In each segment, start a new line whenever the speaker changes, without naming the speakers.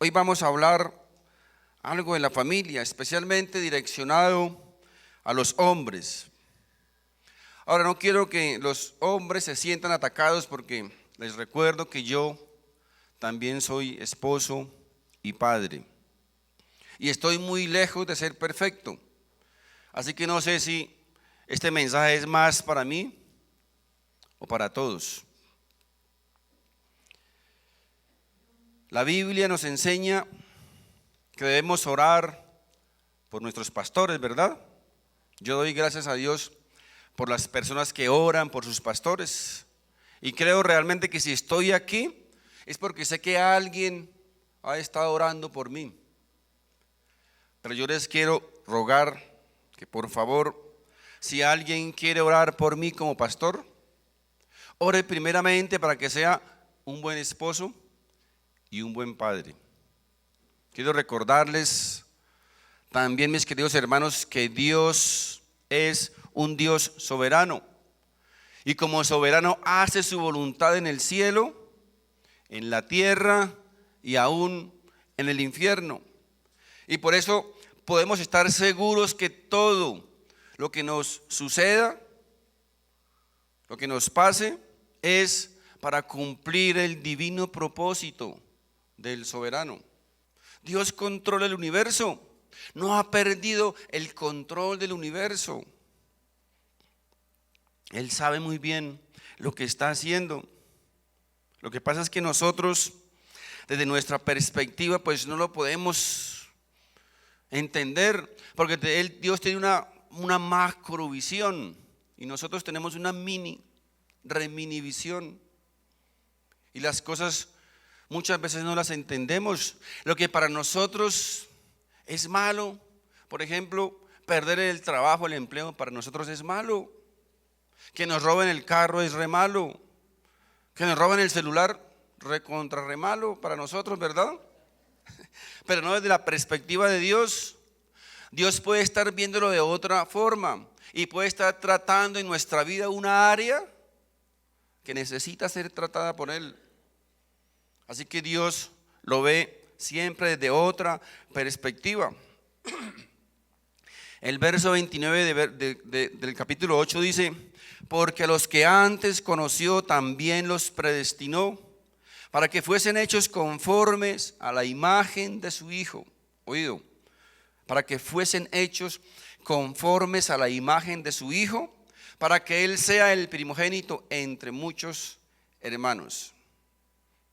Hoy vamos a hablar algo de la familia, especialmente direccionado a los hombres. Ahora, no quiero que los hombres se sientan atacados porque les recuerdo que yo también soy esposo y padre. Y estoy muy lejos de ser perfecto. Así que no sé si este mensaje es más para mí o para todos. La Biblia nos enseña que debemos orar por nuestros pastores, ¿verdad? Yo doy gracias a Dios por las personas que oran por sus pastores. Y creo realmente que si estoy aquí es porque sé que alguien ha estado orando por mí. Pero yo les quiero rogar que por favor, si alguien quiere orar por mí como pastor, ore primeramente para que sea un buen esposo y un buen padre. Quiero recordarles también, mis queridos hermanos, que Dios es un Dios soberano. Y como soberano hace su voluntad en el cielo, en la tierra y aún en el infierno. Y por eso podemos estar seguros que todo lo que nos suceda, lo que nos pase, es para cumplir el divino propósito del soberano. Dios controla el universo, no ha perdido el control del universo. Él sabe muy bien lo que está haciendo. Lo que pasa es que nosotros, desde nuestra perspectiva, pues no lo podemos entender, porque Dios tiene una macrovisión y nosotros tenemos una reminivisión. Y las cosas muchas veces no las entendemos. Lo que para nosotros es malo, por ejemplo, perder el trabajo, el empleo, para nosotros es malo. Que nos roben el carro es re malo. Que nos roben el celular, re malo para nosotros, ¿verdad? Pero no desde la perspectiva de Dios. Dios puede estar viéndolo de otra forma y puede estar tratando en nuestra vida una área que necesita ser tratada por Él. Así que Dios lo ve siempre desde otra perspectiva. El verso 29 del capítulo 8 dice: porque a los que antes conoció también los predestinó para que fuesen hechos conformes a la imagen de su Hijo. Oído, para que fuesen hechos conformes a la imagen de su Hijo, para que Él sea el primogénito entre muchos hermanos.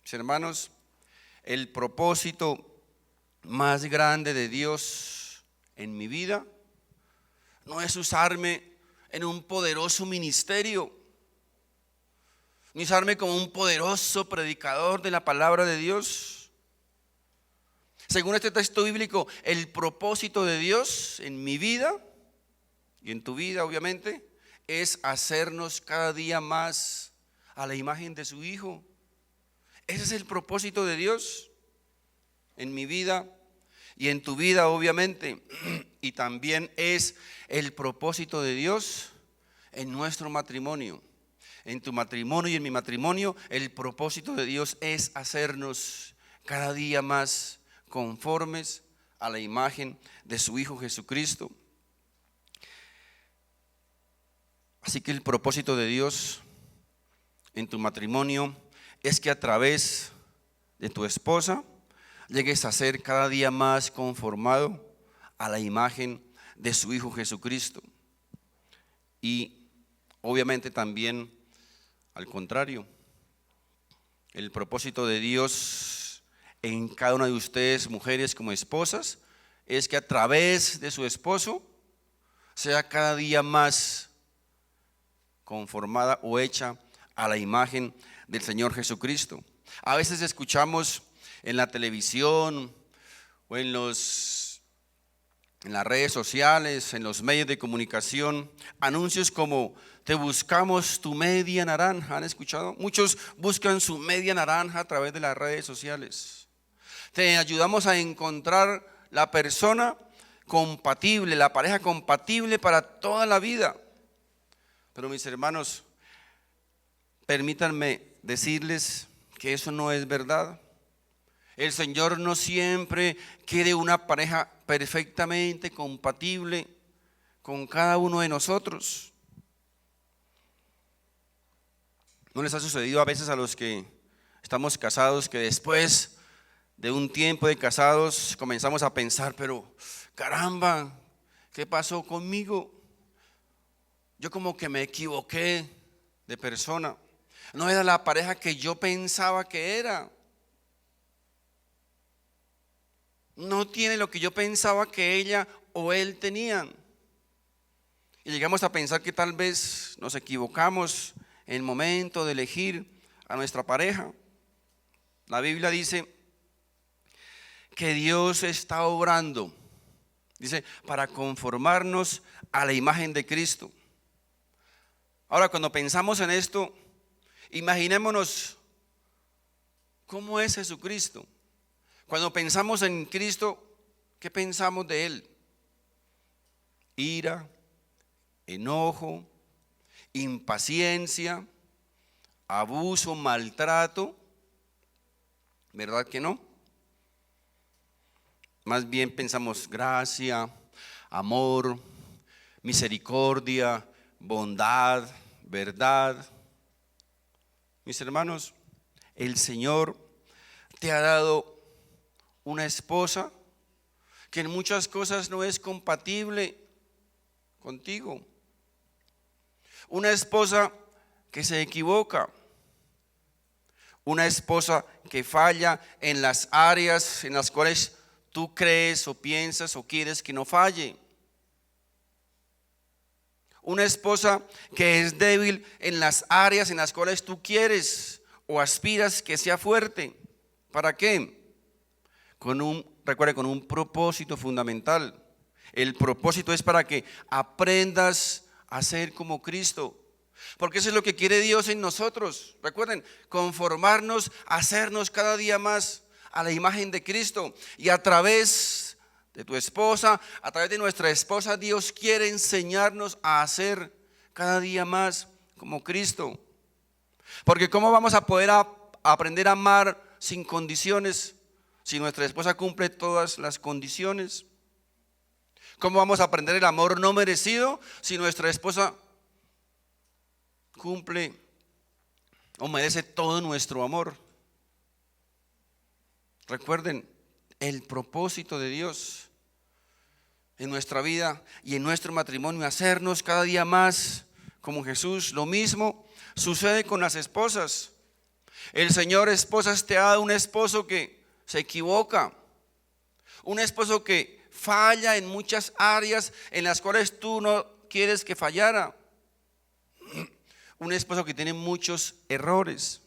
Mis hermanos, el propósito más grande de Dios en mi vida no es usarme en un poderoso ministerio, ni usarme como un poderoso predicador de la palabra de Dios. Según este texto bíblico, el propósito de Dios en mi vida y en tu vida, obviamente, es hacernos cada día más a la imagen de su Hijo. Ese es el propósito de Dios en mi vida y en tu vida, obviamente. Y también es el propósito de Dios en nuestro matrimonio. En tu matrimonio y en mi matrimonio, el propósito de Dios es hacernos cada día más conformes a la imagen de su Hijo Jesucristo. Así que el propósito de Dios en tu matrimonio es que a través de tu esposa llegues a ser cada día más conformado a la imagen de su Hijo Jesucristo. Y obviamente también al contrario, el propósito de Dios en cada una de ustedes, mujeres como esposas, es que a través de su esposo sea cada día más conformada o hecha a la imagen del Señor Jesucristo. A veces escuchamos en la televisión o en las redes sociales, en los medios de comunicación, anuncios como: te buscamos tu media naranja. ¿Han escuchado? Muchos buscan su media naranja a través de las redes sociales. Te ayudamos a encontrar la persona compatible, la pareja compatible para toda la vida. Pero mis hermanos, permítanme decirles que eso no es verdad. El Señor no siempre quiere una pareja perfectamente compatible con cada uno de nosotros. ¿No les ha sucedido a veces a los que estamos casados que después de un tiempo de casados comenzamos a pensar, pero caramba, ¿qué pasó conmigo? Yo como que me equivoqué de persona. No era la pareja que yo pensaba que era. No tiene lo que yo pensaba que ella o él tenían. Y llegamos a pensar que tal vez nos equivocamos en el momento de elegir a nuestra pareja. La Biblia dice que Dios está obrando, dice, para conformarnos a la imagen de Cristo. Ahora, cuando pensamos en esto, imaginémonos cómo es Jesucristo. Cuando pensamos en Cristo, ¿qué pensamos de Él? Ira, enojo, impaciencia, abuso, maltrato. ¿Verdad que no? Más bien pensamos gracia, amor, misericordia, bondad, verdad. Mis hermanos, el Señor te ha dado una esposa que en muchas cosas no es compatible contigo. Una esposa que se equivoca. Una esposa que falla en las áreas en las cuales tú crees o piensas o quieres que no falle. Una esposa que es débil en las áreas en las cuales tú quieres o aspiras que sea fuerte. ¿Para qué? Recuerde, con un propósito fundamental. El propósito es para que aprendas a ser como Cristo. Porque eso es lo que quiere Dios en nosotros. Recuerden, conformarnos, hacernos cada día más a la imagen de Cristo. Y a través de tu esposa, a través de nuestra esposa, Dios quiere enseñarnos a hacer cada día más como Cristo. Porque ¿cómo vamos a poder aprender a amar sin condiciones si nuestra esposa cumple todas las condiciones? ¿Cómo vamos a aprender el amor no merecido si nuestra esposa cumple o merece todo nuestro amor? Recuerden, el propósito de Dios en nuestra vida y en nuestro matrimonio, hacernos cada día más como Jesús. Lo mismo sucede con las esposas. El Señor, esposas, te ha dado un esposo que se equivoca, un esposo que falla en muchas áreas en las cuales tú no quieres que fallara. Un esposo que tiene muchos errores.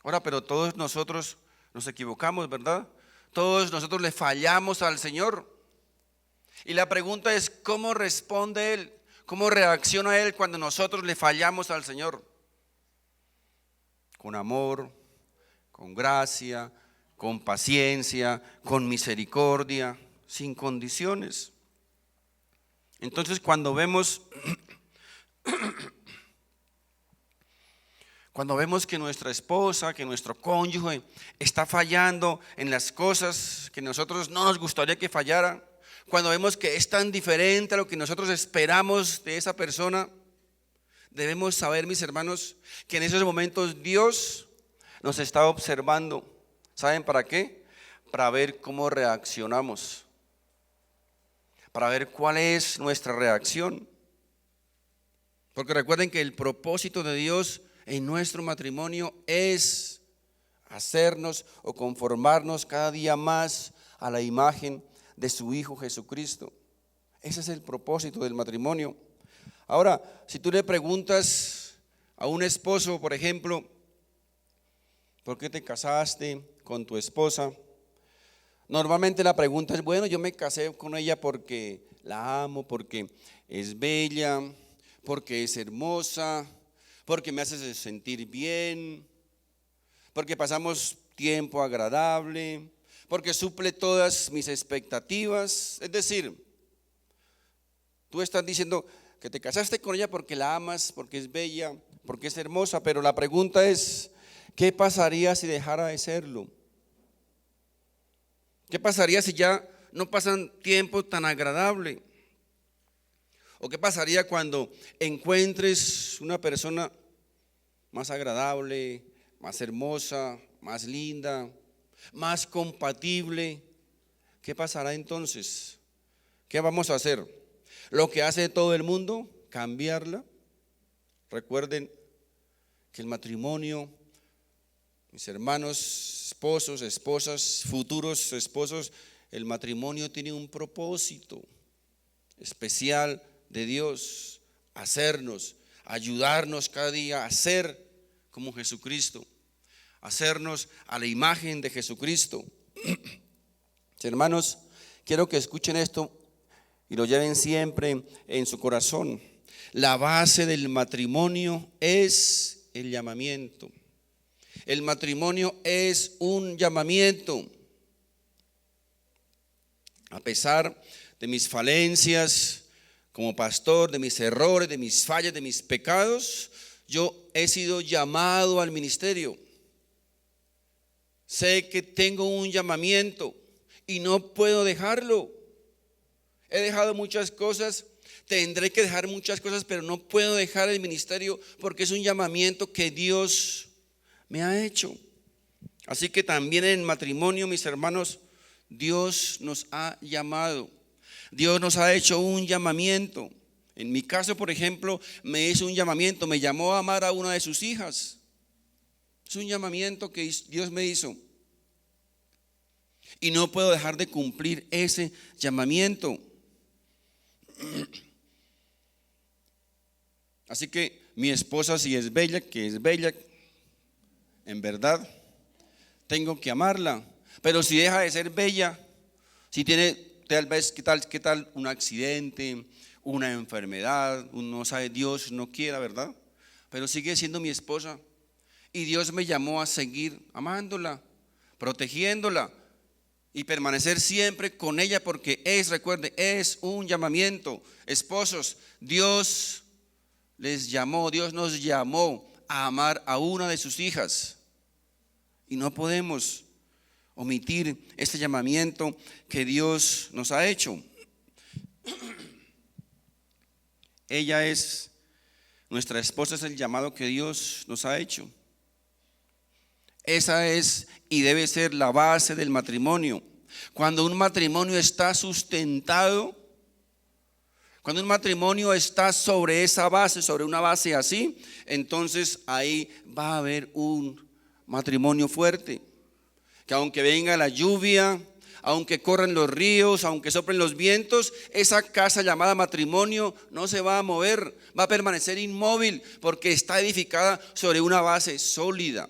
Ahora, pero todos nosotros nos equivocamos, ¿verdad? Todos nosotros le fallamos al Señor. Y la pregunta es, ¿cómo responde Él? ¿Cómo reacciona Él cuando nosotros le fallamos al Señor? Con amor, con gracia, con paciencia, con misericordia, sin condiciones. Entonces, cuando vemos que nuestra esposa, que nuestro cónyuge está fallando en las cosas que nosotros no nos gustaría que fallara, cuando vemos que es tan diferente a lo que nosotros esperamos de esa persona, debemos saber, mis hermanos, que en esos momentos Dios nos está observando. ¿Saben para qué? Para ver cómo reaccionamos, para ver cuál es nuestra reacción. Porque recuerden que el propósito de Dios en nuestro matrimonio es hacernos o conformarnos cada día más a la imagen de su Hijo Jesucristo. Ese es el propósito del matrimonio. Ahora, si tú le preguntas a un esposo, por ejemplo, ¿por qué te casaste con tu esposa? Normalmente la pregunta es, bueno, yo me casé con ella porque la amo, porque es bella, porque es hermosa, porque me hace sentir bien, porque pasamos tiempo agradable, porque suple todas mis expectativas. Es decir, tú estás diciendo que te casaste con ella porque la amas, porque es bella, porque es hermosa, pero la pregunta es, ¿qué pasaría si dejara de serlo? ¿Qué pasaría si ya no pasan tiempo tan agradable? ¿O qué pasaría cuando encuentres una persona más agradable, más hermosa, más linda, más compatible? ¿Qué pasará entonces? ¿Qué vamos a hacer? Lo que hace todo el mundo, cambiarla. Recuerden que el matrimonio, mis hermanos, esposos, esposas, futuros esposos, el matrimonio tiene un propósito especial de Dios: hacernos, ayudarnos cada día a ser como Jesucristo, hacernos a la imagen de Jesucristo. Hermanos, quiero que escuchen esto y lo lleven siempre en su corazón. La base del matrimonio es el llamamiento. El matrimonio es un llamamiento. A pesar de mis falencias como pastor, de mis errores, de mis fallas, de mis pecados, yo he sido llamado al ministerio. Sé que tengo un llamamiento y no puedo dejarlo. He dejado muchas cosas, tendré que dejar muchas cosas, pero no puedo dejar el ministerio porque es un llamamiento que Dios me ha hecho. Así que también en el matrimonio, mis hermanos, Dios nos ha llamado. Dios nos ha hecho un llamamiento. En mi caso, por ejemplo, me hizo un llamamiento, me llamó a amar a una de sus hijas. Es un llamamiento que Dios me hizo. Y no puedo dejar de cumplir ese llamamiento. Así que mi esposa, si es bella, que es bella, en verdad, tengo que amarla. Pero si deja de ser bella, si tiene tal vez, ¿qué tal un accidente, una enfermedad? Uno no sabe, Dios no quiera, ¿verdad? Pero sigue siendo mi esposa. Y Dios me llamó a seguir amándola, protegiéndola y permanecer siempre con ella, porque recuerde, es un llamamiento. Esposos, Dios les llamó, Dios nos llamó a amar a una de sus hijas. Y no podemos omitir este llamamiento que Dios nos ha hecho. Ella es, nuestra esposa es el llamado que Dios nos ha hecho. Esa es y debe ser la base del matrimonio. Cuando un matrimonio está sustentado, cuando un matrimonio está sobre esa base, sobre una base así, entonces ahí va a haber un matrimonio fuerte. Que aunque venga la lluvia, aunque corran los ríos, aunque soplen los vientos, esa casa llamada matrimonio no se va a mover, va a permanecer inmóvil porque está edificada sobre una base sólida,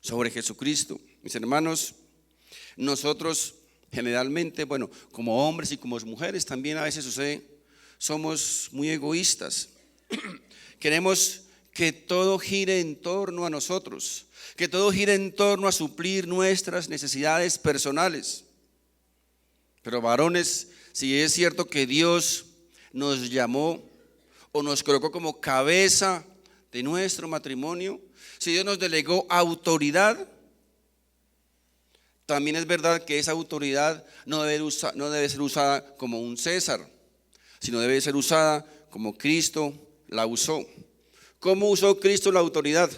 sobre Jesucristo. Mis hermanos, nosotros generalmente, como hombres y como mujeres también a veces sucede, somos muy egoístas. Queremos que todo gire en torno a nosotros, que todo gire en torno a suplir nuestras necesidades personales. Pero varones, si es cierto que Dios nos llamó o nos colocó como cabeza de nuestro matrimonio, si Dios nos delegó autoridad, también es verdad que esa autoridad no debe ser usada como un César, sino debe ser usada como Cristo la usó. ¿Cómo usó Cristo la autoridad?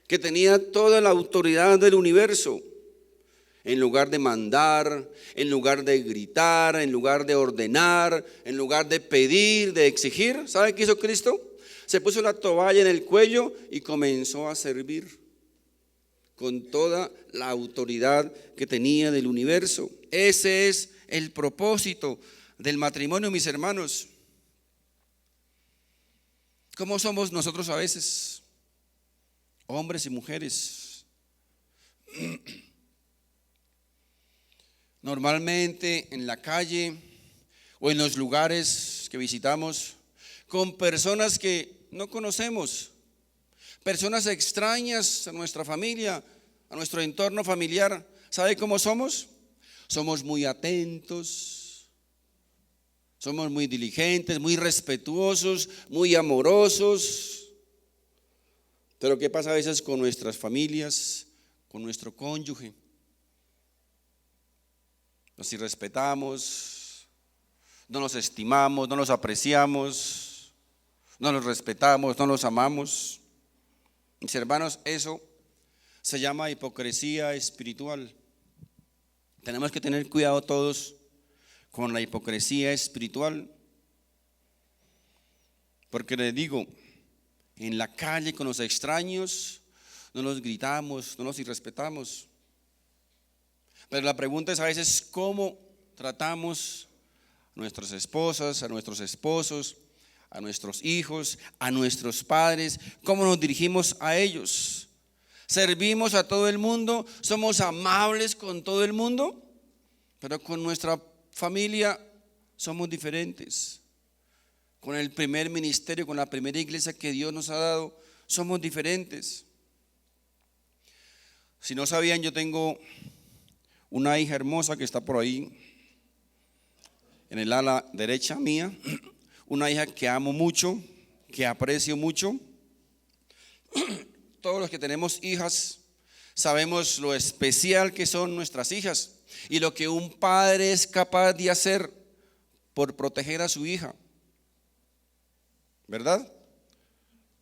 Que tenía toda la autoridad del universo. En lugar de mandar, en lugar de gritar, en lugar de ordenar, en lugar de pedir, de exigir, ¿sabe qué hizo Cristo? Se puso la toalla en el cuello y comenzó a servir con toda la autoridad que tenía del universo. Ese es el propósito del matrimonio, mis hermanos. ¿Cómo somos nosotros a veces, hombres y mujeres? Normalmente en la calle o en los lugares que visitamos, con personas que no conocemos, personas extrañas a nuestra familia, a nuestro entorno familiar. ¿Sabe cómo somos? Somos muy atentos, somos muy diligentes, muy respetuosos, muy amorosos. Pero ¿qué pasa a veces con nuestras familias, con nuestro cónyuge. Nos irrespetamos, no los estimamos, no los apreciamos, no los respetamos, no los amamos. Mis hermanos, eso se llama hipocresía espiritual. Tenemos que tener cuidado todos con la hipocresía espiritual. Porque les digo, en la calle con los extraños no los gritamos, no los irrespetamos. Pero la pregunta es a veces cómo tratamos a nuestras esposas, a nuestros esposos, a nuestros hijos, a nuestros padres, cómo nos dirigimos a ellos. ¿Servimos a todo el mundo? ¿Somos amables con todo el mundo? Pero con nuestra familia somos diferentes. Con el primer ministerio, con la primera iglesia que Dios nos ha dado, somos diferentes. Si no sabían, yo tengo una hija hermosa que está por ahí, en el ala derecha mía, una hija que amo mucho, que aprecio mucho. Todos los que tenemos hijas sabemos lo especial que son nuestras hijas y lo que un padre es capaz de hacer por proteger a su hija, ¿verdad?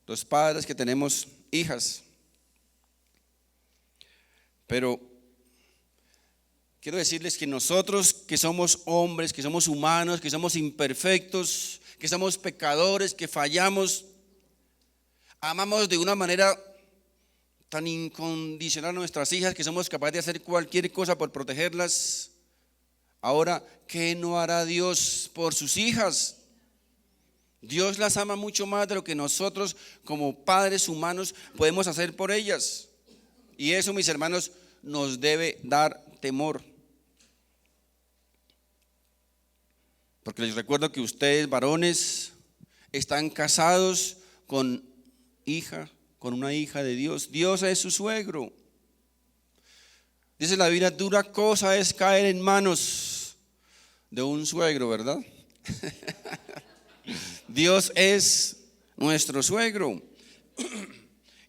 Los padres que tenemos hijas. Pero quiero decirles que nosotros que somos hombres, que somos humanos, que somos imperfectos, que somos pecadores, que fallamos, amamos de una manera tan incondicional a nuestras hijas que somos capaces de hacer cualquier cosa por protegerlas. Ahora, ¿qué no hará Dios por sus hijas? Dios las ama mucho más de lo que nosotros como padres humanos podemos hacer por ellas. Y eso, mis hermanos, nos debe dar temor. Porque les recuerdo que ustedes, varones, están casados con una hija de Dios. Dios es su suegro. Dice la Biblia, dura cosa es caer en manos de un suegro, ¿verdad? Dios es nuestro suegro.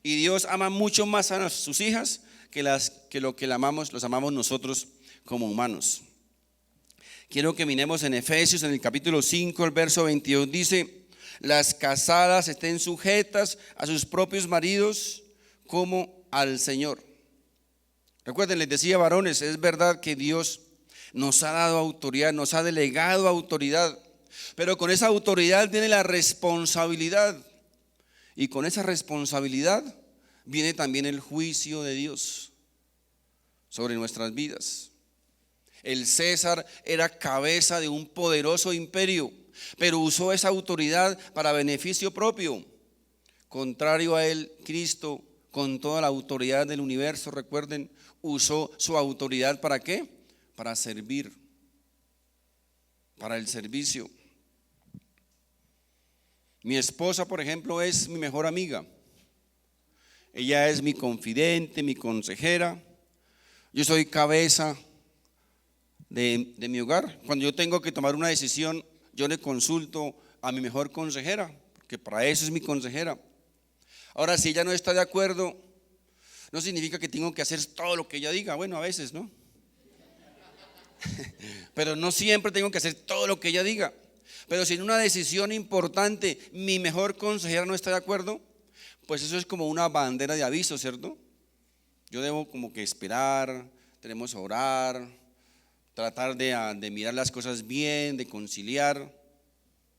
Y Dios ama mucho más a sus hijas que lo que los amamos nosotros como humanos. Quiero que miremos en Efesios, en el capítulo 5, el verso 22, dice: las casadas estén sujetas a sus propios maridos como al Señor. Recuerden, les decía, varones, es verdad que Dios nos ha dado autoridad, nos ha delegado autoridad, pero con esa autoridad viene la responsabilidad, y con esa responsabilidad viene también el juicio de Dios sobre nuestras vidas. El César era cabeza de un poderoso imperio, pero usó esa autoridad para beneficio propio. Contrario a él, Cristo, con toda la autoridad del universo, recuerden, usó su autoridad ¿para qué? Para servir, para el servicio. Mi esposa, por ejemplo, es mi mejor amiga. Ella es mi confidente, mi consejera. Yo soy cabeza de mi hogar. Cuando yo tengo que tomar una decisión, yo le consulto a mi mejor consejera, porque para eso es mi consejera. Ahora, si ella no está de acuerdo, no significa que tengo que hacer todo lo que ella diga. Bueno, a veces, ¿no? Pero no siempre tengo que hacer todo lo que ella diga. Pero si en una decisión importante mi mejor consejera no está de acuerdo, pues eso es como una bandera de aviso, ¿cierto? Yo debo como que esperar, tenemos que orar, tratar de mirar las cosas bien, de conciliar.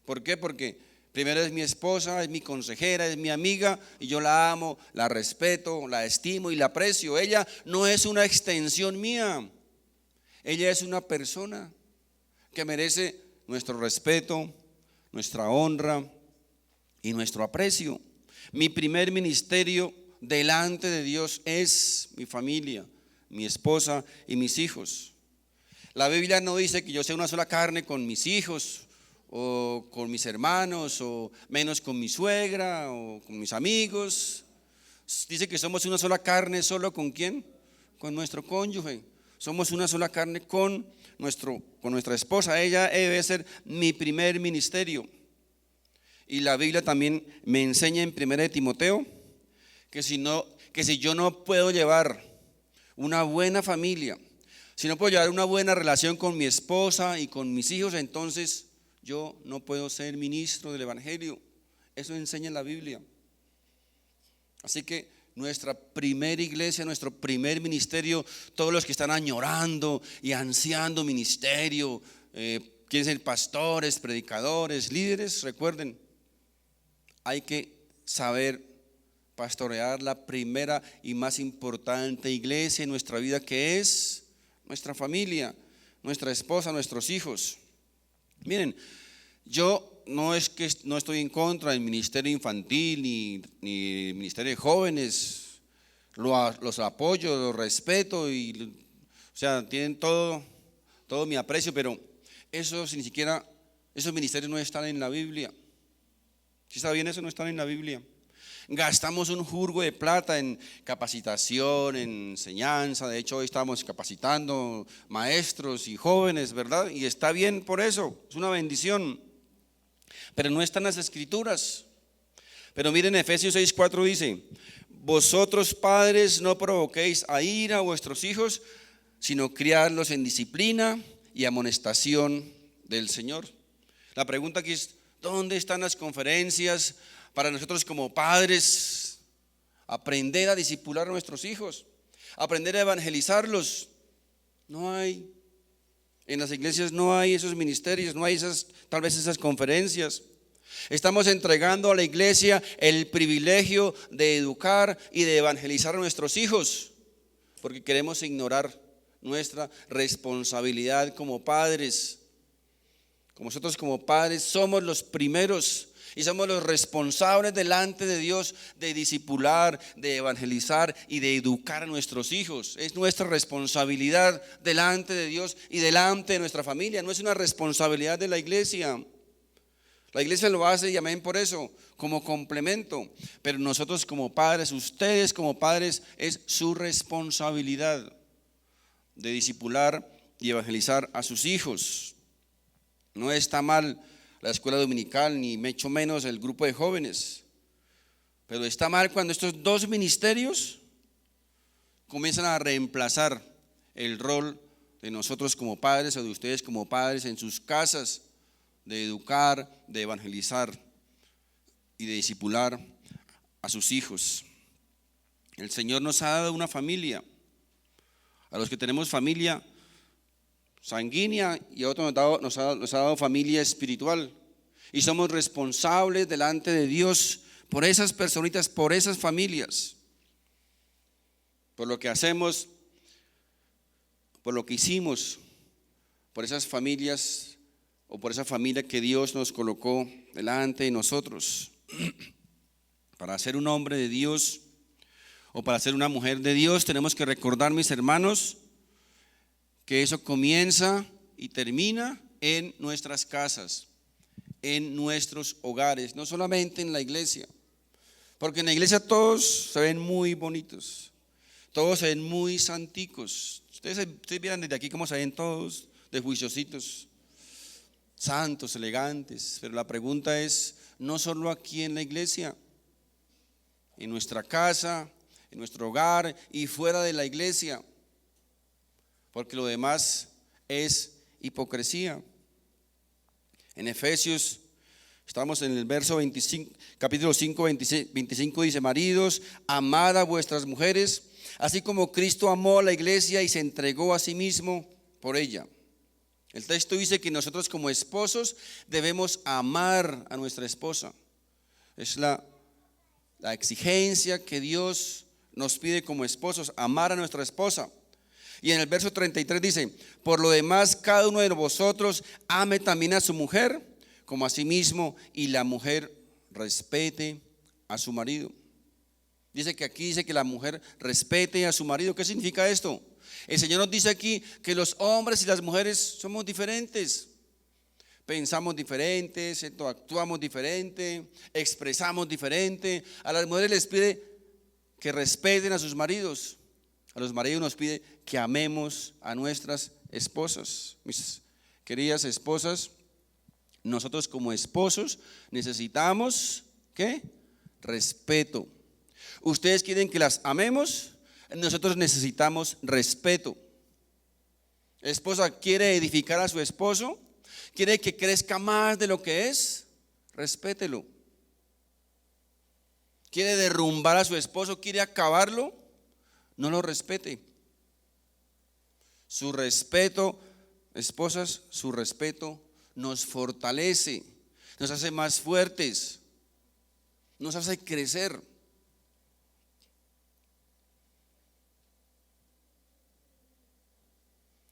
¿Por qué? Porque primero es mi esposa, es mi consejera, es mi amiga, y yo la amo, la respeto, la estimo y la aprecio. Ella no es una extensión mía, ella es una persona que merece nuestro respeto, nuestra honra y nuestro aprecio. Mi primer ministerio delante de Dios es mi familia, mi esposa y mis hijos. La Biblia no dice que yo sea una sola carne con mis hijos o con mis hermanos o menos con mi suegra o con mis amigos. Dice que somos una sola carne solo con ¿quién? Con nuestro cónyuge. Somos una sola carne con nuestra esposa. Ella debe ser mi primer ministerio. Y la Biblia también me enseña en 1 Timoteo que si yo no puedo llevar una buena familia, si no puedo llevar una buena relación con mi esposa y con mis hijos, entonces yo no puedo ser ministro del Evangelio. Eso enseña la Biblia. Así que nuestra primera iglesia, nuestro primer ministerio, todos los que están añorando y ansiando ministerio, quieren ser pastores, predicadores, líderes, recuerden, hay que saber pastorear la primera y más importante iglesia en nuestra vida, que es nuestra familia, nuestra esposa, nuestros hijos. Miren, yo no es que no estoy en contra del ministerio infantil ni ministerio de jóvenes, los apoyo, los respeto y, o sea, tienen todo mi aprecio, pero eso ni siquiera, esos ministerios no están en la Biblia. ¿Sí está bien? Eso no está en la Biblia. Gastamos un jurgo de plata en capacitación, en enseñanza. De hecho, hoy estamos capacitando maestros y jóvenes, ¿verdad? Y está bien por eso, es una bendición. Pero no están las escrituras. Pero miren, Efesios 6:4 dice: vosotros padres no provoquéis a ira a vuestros hijos, sino criadlos en disciplina y amonestación del Señor. La pregunta aquí es: ¿dónde están las conferencias para nosotros como padres aprender a discipular a nuestros hijos, aprender a evangelizarlos? No hay. En las iglesias no hay esos ministerios, no hay tal vez esas conferencias. Estamos entregando a la iglesia el privilegio de educar y de evangelizar a nuestros hijos, porque queremos ignorar nuestra responsabilidad como padres. Como nosotros como padres somos los primeros y somos los responsables delante de Dios de discipular, de evangelizar y de educar a nuestros hijos. Es nuestra responsabilidad delante de Dios y delante de nuestra familia. No es una responsabilidad de la iglesia. La iglesia lo hace y amén por eso, como complemento. Pero nosotros como padres, ustedes como padres, es su responsabilidad de discipular y evangelizar a sus hijos. No está mal la escuela dominical, ni mucho menos el grupo de jóvenes, pero está mal cuando estos dos ministerios comienzan a reemplazar el rol de nosotros como padres o de ustedes como padres en sus casas, de educar, de evangelizar y de discipular a sus hijos. El Señor nos ha dado una familia. A los que tenemos familia sanguínea y a otros nos ha dado familia espiritual, y somos responsables delante de Dios por esas personitas, por esas familias, por lo que hacemos, por lo que hicimos, por esas familias o por esa familia que Dios nos colocó delante de nosotros. Para ser un hombre de Dios o para ser una mujer de Dios tenemos que recordar, mis hermanos, que eso comienza y termina en nuestras casas, en nuestros hogares, no solamente en la iglesia, porque en la iglesia todos se ven muy bonitos, todos se ven muy santicos. Ustedes vieran desde aquí cómo se ven todos de juiciositos, santos, elegantes, pero la pregunta es, no solo aquí en la iglesia, en nuestra casa, en nuestro hogar y fuera de la iglesia, porque lo demás es hipocresía. En Efesios, estamos en el verso 25, capítulo 5, 25 dice: maridos, amad a vuestras mujeres, así como Cristo amó a la iglesia y se entregó a sí mismo por ella. El texto dice que nosotros como esposos debemos amar a nuestra esposa. Es la exigencia que Dios nos pide como esposos, amar a nuestra esposa. Y en el verso 33 dice: por lo demás, cada uno de vosotros ame también a su mujer como a sí mismo, y la mujer respete a su marido. Dice que aquí dice que la mujer respete a su marido. ¿Qué significa esto? El Señor nos dice aquí que los hombres y las mujeres somos diferentes. Pensamos diferentes, actuamos diferente, expresamos diferente. A las mujeres les pide que respeten a sus maridos. A los maridos nos pide que amemos a nuestras esposas. Mis queridas esposas, nosotros como esposos necesitamos ¿qué? Respeto. Ustedes quieren que las amemos, nosotros necesitamos respeto. La esposa quiere edificar a su esposo, quiere que crezca más de lo que es, respételo. Quiere derrumbar a su esposo, quiere acabarlo, no lo respete. Su respeto, esposas, su respeto nos fortalece, nos hace más fuertes, nos hace crecer.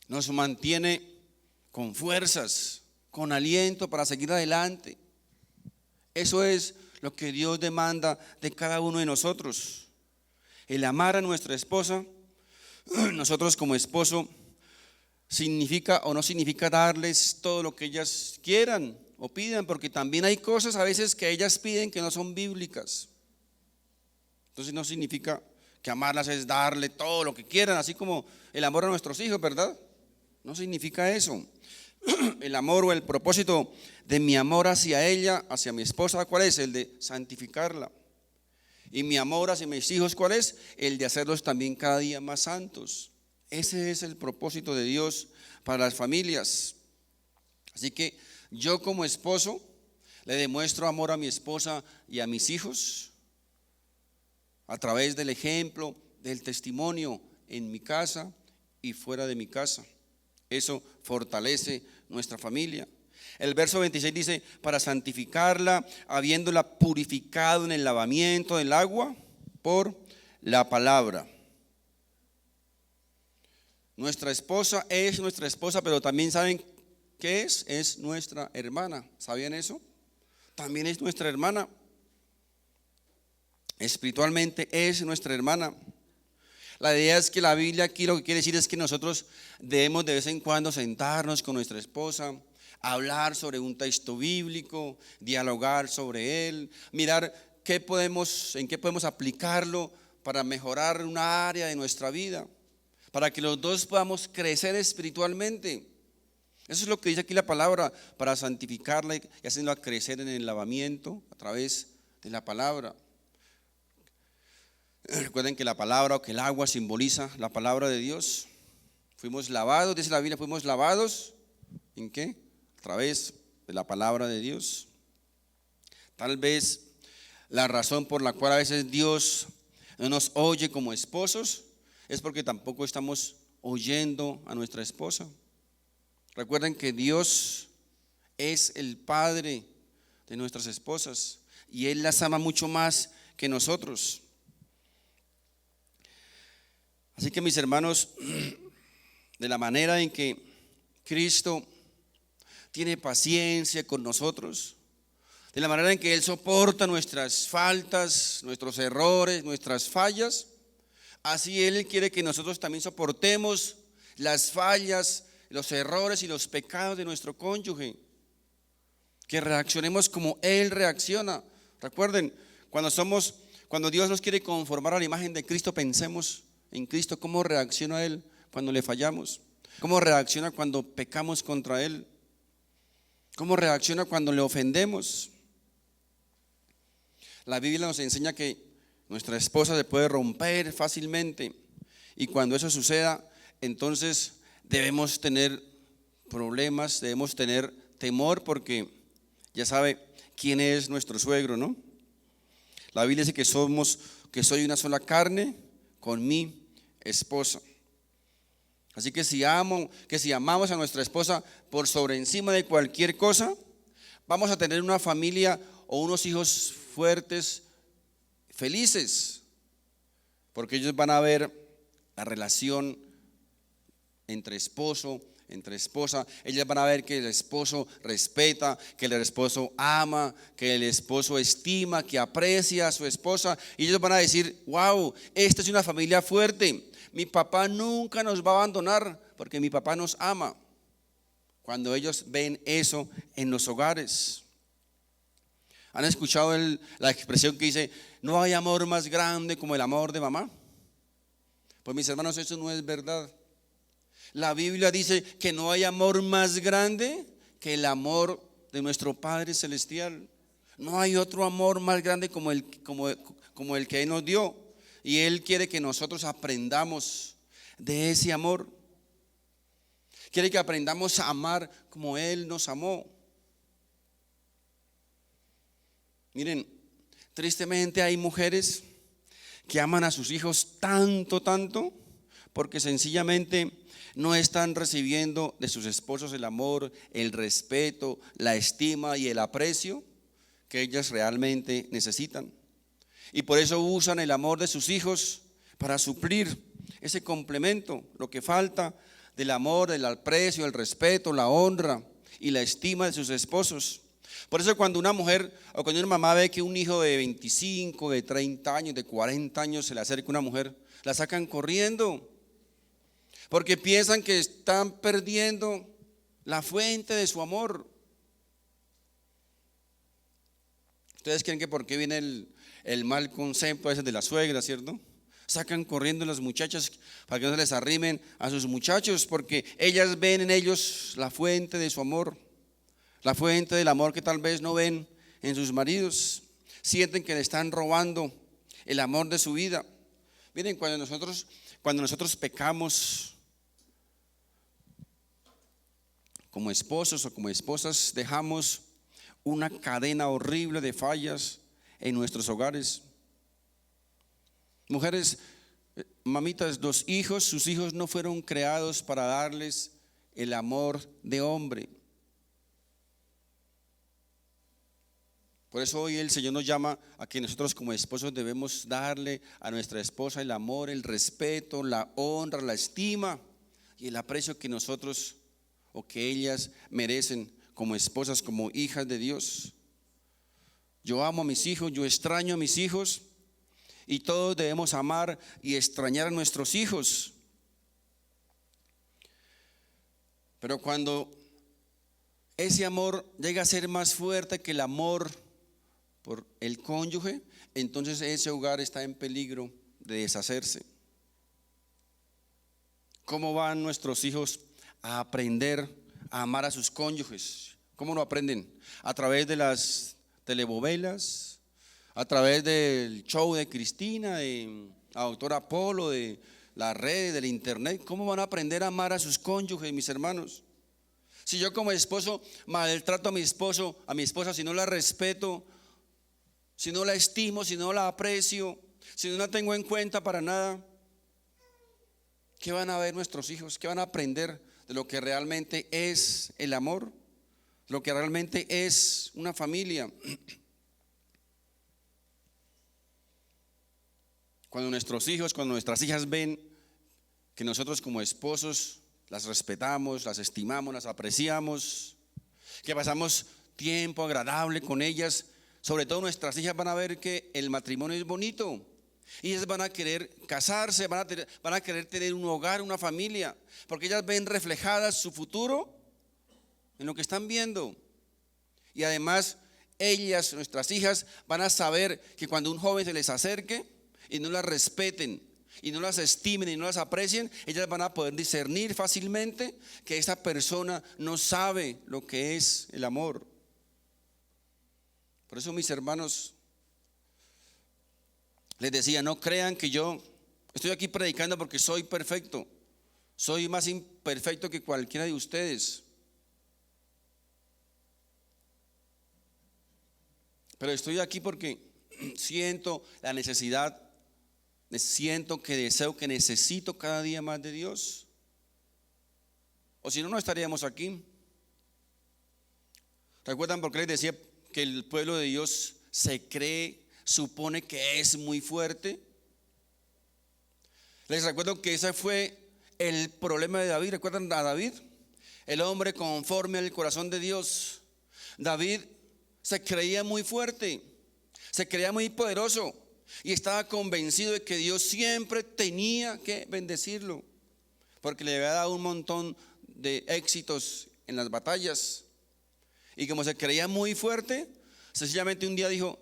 Nos mantiene con fuerzas, con aliento para seguir adelante. Eso es lo que Dios demanda de cada uno de nosotros. El amar a nuestra esposa, nosotros como esposo, significa o no significa darles todo lo que ellas quieran o pidan, porque también hay cosas a veces que ellas piden que no son bíblicas. Entonces no significa que amarlas es darle todo lo que quieran, así como el amor a nuestros hijos, ¿verdad? No significa eso. El amor o el propósito de mi amor hacia ella, hacia mi esposa, ¿cuál es? El de santificarla. Y mi amor hacia mis hijos, ¿cuál es? El de hacerlos también cada día más santos. Ese es el propósito de Dios para las familias. Así que yo como esposo le demuestro amor a mi esposa y a mis hijos a través del ejemplo, del testimonio en mi casa y fuera de mi casa. Eso fortalece nuestra familia. El verso 26 dice, para santificarla, habiéndola purificado en el lavamiento del agua por la palabra. Nuestra esposa es nuestra esposa, pero también ¿saben qué es? Es nuestra hermana. ¿Sabían eso? También es nuestra hermana. Espiritualmente es nuestra hermana. La idea es que la Biblia aquí lo que quiere decir es que nosotros debemos de vez en cuando sentarnos con nuestra esposa, hablar sobre un texto bíblico, dialogar sobre él, mirar en qué podemos aplicarlo para mejorar una área de nuestra vida, para que los dos podamos crecer espiritualmente. Eso es lo que dice aquí la palabra, para santificarla y hacerla crecer en el lavamiento a través de la palabra. Recuerden que la palabra o que el agua simboliza la palabra de Dios. Fuimos lavados, dice la Biblia, fuimos lavados ¿en qué? A través de la palabra de Dios. Tal vez la razón por la cual a veces Dios no nos oye como esposos es porque tampoco estamos oyendo a nuestra esposa. Recuerden que Dios es el Padre de nuestras esposas y Él las ama mucho más que nosotros. Así que mis hermanos, de la manera en que Cristo tiene paciencia con nosotros, de la manera en que Él soporta nuestras faltas, nuestros errores, nuestras fallas, así Él quiere que nosotros también soportemos las fallas, los errores y los pecados de nuestro cónyuge, que reaccionemos como Él reacciona. Recuerden, cuando Dios nos quiere conformar a la imagen de Cristo, pensemos en Cristo, cómo reacciona Él cuando le fallamos, cómo reacciona cuando pecamos contra Él, cómo reacciona cuando le ofendemos. La Biblia nos enseña que nuestra esposa se puede romper fácilmente y cuando eso suceda, entonces debemos tener problemas, debemos tener temor porque ya sabe quién es nuestro suegro, ¿no? La Biblia dice que soy una sola carne con mi esposa. Así que si amamos a nuestra esposa por sobre encima de cualquier cosa, vamos a tener una familia o unos hijos fuertes, felices, porque ellos van a ver la relación entre esposo, entre esposa. Ellas van a ver que el esposo respeta, que el esposo ama, que el esposo estima, que aprecia a su esposa. Y ellos van a decir, wow, esta es una familia fuerte. Mi papá nunca nos va a abandonar porque mi papá nos ama. Cuando ellos ven eso en los hogares. ¿Han escuchado la expresión que dice, no hay amor más grande como el amor de mamá? Pues mis hermanos, eso no es verdad. La Biblia dice que no hay amor más grande que el amor de nuestro Padre Celestial. No hay otro amor más grande como el que Él nos dio. y Él quiere que nosotros aprendamos de ese amor. Quiere que aprendamos a amar como Él nos amó. Miren, tristemente hay mujeres que aman a sus hijos tanto, porque sencillamente no están recibiendo de sus esposos el amor, el respeto, la estima y el aprecio que ellas realmente necesitan. Y por eso usan el amor de sus hijos para suplir ese complemento, lo que falta del amor, del aprecio, el respeto, la honra y la estima de sus esposos. Por eso cuando una mujer o cuando una mamá ve que un hijo de 25, de 30 años, de 40 años se le acerca a una mujer, la sacan corriendo, porque piensan que están perdiendo la fuente de su amor. Ustedes creen que por qué viene el mal concepto a veces de la suegra, ¿cierto? Sacan corriendo las muchachas para que no se les arrimen a sus muchachos, porque ellas ven en ellos la fuente de su amor, la fuente del amor que tal vez no ven en sus maridos. Sienten que le están robando el amor de su vida. Miren, cuando nosotros pecamos como esposos o como esposas, dejamos una cadena horrible de fallas en nuestros hogares. Mujeres, mamitas, sus hijos no fueron creados para darles el amor de hombre. Por eso hoy el Señor nos llama a que nosotros como esposos debemos darle a nuestra esposa el amor, el respeto, la honra, la estima y el aprecio que nosotros o que ellas merecen como esposas, como hijas de Dios. Yo amo a mis hijos, yo extraño a mis hijos, y todos debemos amar y extrañar a nuestros hijos. Pero cuando ese amor llega a ser más fuerte que el amor por el cónyuge, entonces ese hogar está en peligro de deshacerse. ¿Cómo van nuestros hijos a aprender a amar a sus cónyuges? ¿Cómo lo aprenden? A través de las telenovelas, a través del show de Cristina, de la doctora Polo, de las redes, del internet. ¿Cómo van a aprender a amar a sus cónyuges, mis hermanos? Si yo como esposo maltrato a mi esposa, si no la respeto, si no la estimo, si no la aprecio, si no la tengo en cuenta para nada, ¿qué van a ver nuestros hijos? ¿Qué van a aprender de lo que realmente es el amor? Lo que realmente es una familia. Cuando nuestros hijos, cuando nuestras hijas ven que nosotros como esposos las respetamos, las estimamos, las apreciamos, que pasamos tiempo agradable con ellas, sobre todo nuestras hijas van a ver que el matrimonio es bonito. Y ellas van a querer casarse, van a querer tener un hogar, una familia, porque ellas ven reflejadas su futuro en lo que están viendo. Y además ellas, nuestras hijas, van a saber que cuando un joven se les acerque y no las respeten y no las estimen y no las aprecien, ellas van a poder discernir fácilmente que esa persona no sabe lo que es el amor. Por eso, mis hermanos, les decía, no crean que yo estoy aquí predicando porque soy perfecto. Soy más imperfecto que cualquiera de ustedes. Pero estoy aquí porque siento la necesidad, siento que deseo, que necesito cada día más de Dios. O si no, no estaríamos aquí. ¿Recuerdan por qué les decía que el pueblo de Dios se cree, supone que es muy fuerte? Les recuerdo que ese fue el problema de David. ¿Recuerdan a David? El hombre conforme al corazón de Dios. David se creía muy fuerte, se creía muy poderoso y estaba convencido de que Dios siempre tenía que bendecirlo, porque le había dado un montón de éxitos en las batallas. Y como se creía muy fuerte, sencillamente un día dijo: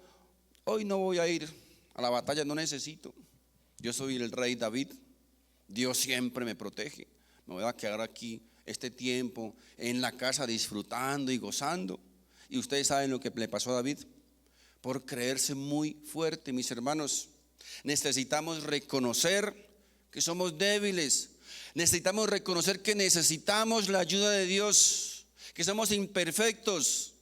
hoy no voy a ir a la batalla, no necesito. Yo soy el rey David, Dios siempre me protege. Me voy a quedar aquí este tiempo en la casa disfrutando y gozando. Y ustedes saben lo que le pasó a David por creerse muy fuerte, mis hermanos. Necesitamos reconocer que somos débiles. Necesitamos reconocer que necesitamos la ayuda de Dios, que somos imperfectos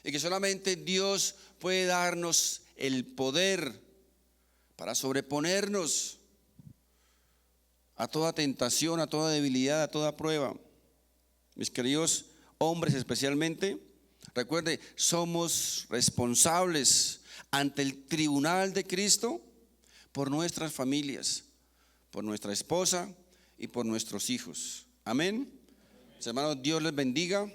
y que solamente Dios puede darnos el poder para sobreponernos a toda tentación, a toda debilidad, a toda prueba. Mis queridos hombres especialmente, recuerde, somos responsables ante el tribunal de Cristo por nuestras familias, por nuestra esposa y por nuestros hijos. Amén. Mis hermanos, Dios les bendiga.